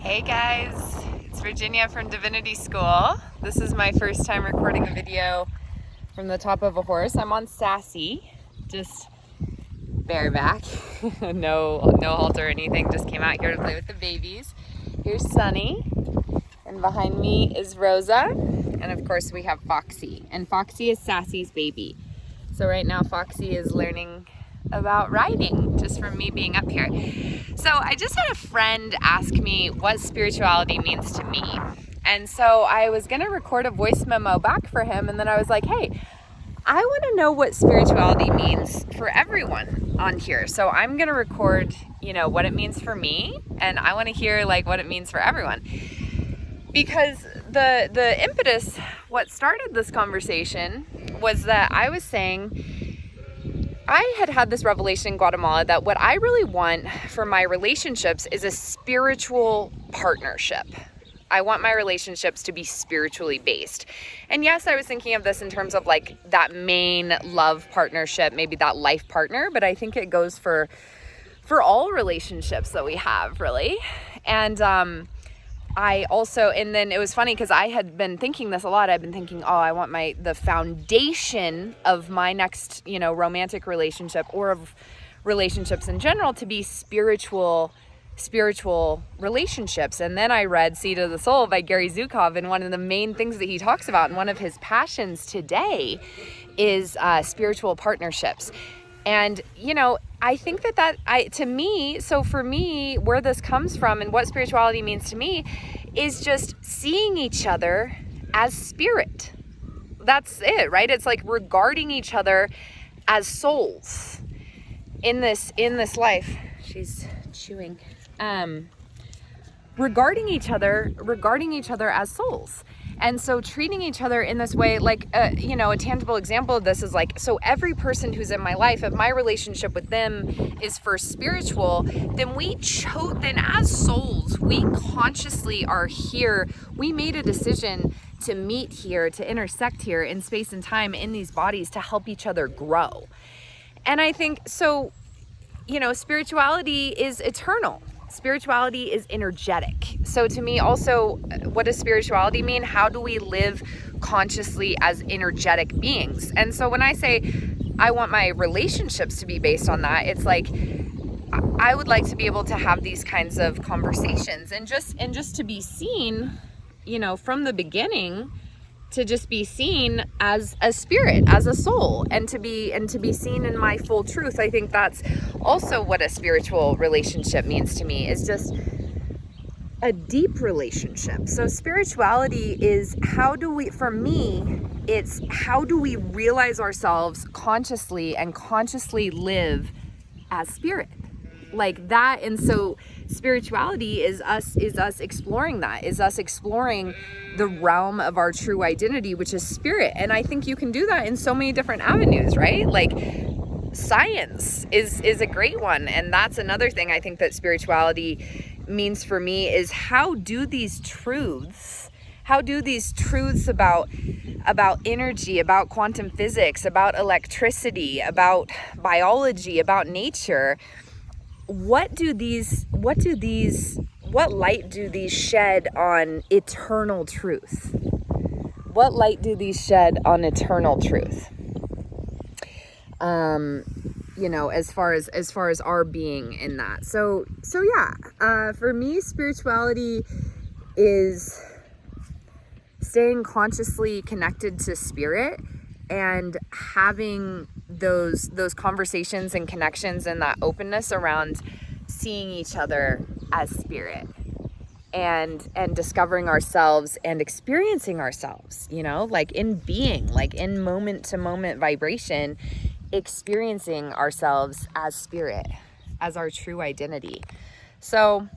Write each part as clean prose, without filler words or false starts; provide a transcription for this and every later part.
Hey guys, it's Virginia from Divinity School. This is my first time recording a video from the top of a horse. I'm on Sassy, just bareback, no halter or anything, just came out here to play with the babies. Here's Sunny, and behind me is Rosa, and of course we have Foxy, and Foxy is Sassy's baby. So right now Foxy is learning about riding just from me being up here. So I just had a friend ask me what spirituality means to me. And so I was gonna record a voice memo back for him, and then I was like, hey, I wanna know what spirituality means for everyone on here. So I'm gonna record, what it means for me, and I wanna hear what it means for everyone. Because the impetus, what started this conversation was that I was saying, I had this revelation in Guatemala that what I really want for my relationships is a spiritual partnership. I want my relationships to be spiritually based. And yes, I was thinking of this in terms of that main love partnership, maybe that life partner, but I think it goes for all relationships that we have, really. And and then it was funny because I had been thinking this a lot. I've been thinking, I want the foundation of my next, romantic relationship or of relationships in general to be spiritual relationships. And then I read Seed of the Soul by Gary Zukov, and one of the main things that he talks about and one of his passions today is spiritual partnerships. And, I think for me, where this comes from and what spirituality means to me is just seeing each other as spirit. That's it, right? It's like regarding each other as souls in this life. She's chewing. Regarding each other as souls. And so treating each other in this way, a tangible example of this is so every person who's in my life, if my relationship with them is first spiritual, then as souls, we consciously are here. We made a decision to meet here, to intersect here in space and time in these bodies to help each other grow. And I think, spirituality is eternal. Spirituality is energetic. So to me also, what does spirituality mean? How do we live consciously as energetic beings? And so when I say I want my relationships to be based on that, it's I would like to be able to have these kinds of conversations and just to be seen, from the beginning, to just be seen as a spirit, as a soul, and to be seen in my full truth. I think that's also what a spiritual relationship means to me, is just a deep relationship. So spirituality is it's how do we realize ourselves consciously and consciously live as spirit like that. And so spirituality is us exploring that, is us exploring the realm of our true identity, which is spirit. And I think you can do that in so many different avenues, right? Science is a great one. And that's another thing I think that spirituality means for me, is how do these truths about energy, about quantum physics, about electricity, about biology, about nature, what light do these shed on eternal truth? What light do these shed on eternal truth? As far as our being in that. So yeah, for me, spirituality is staying consciously connected to spirit and having those conversations and connections and that openness around seeing each other as spirit and discovering ourselves and experiencing ourselves, in being, in moment to moment vibration, experiencing ourselves as spirit, as our true identity. So,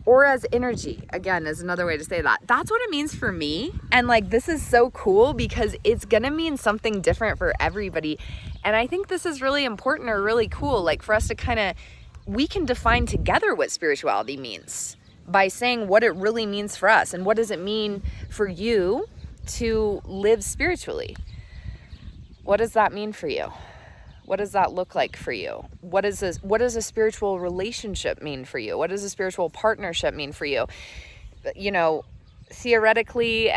or as energy, again, is another way to say that. That's what it means for me. And this is so cool because it's gonna mean something different for everybody. And I think this is really important or really cool, for us to we can define together what spirituality means by saying what it really means for us. And what does it mean for you to live spiritually? What does that mean for you? What does that look like for you? What does a spiritual relationship mean for you? What does a spiritual partnership mean for you? You know, theoretically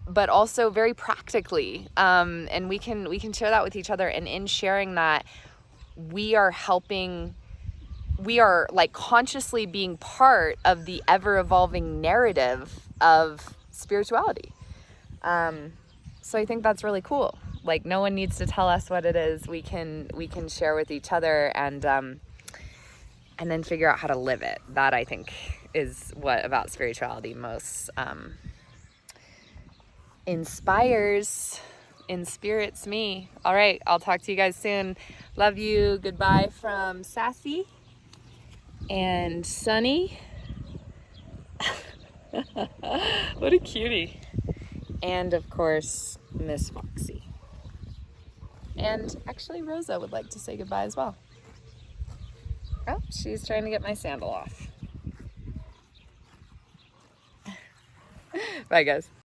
but also very practically. And we can share that with each other. And in sharing that, we are like consciously being part of the ever evolving narrative of spirituality. So I think that's really cool. Like, no one needs to tell us what it is. We can share with each other and then figure out how to live it. That, I think, is what about spirituality most inspirits me. All right, I'll talk to you guys soon. Love you. Goodbye from Sassy and Sunny. What a cutie. And of course, Miss Foxy. And actually, Rosa would like to say goodbye as well. Oh, she's trying to get my sandal off. Bye, guys.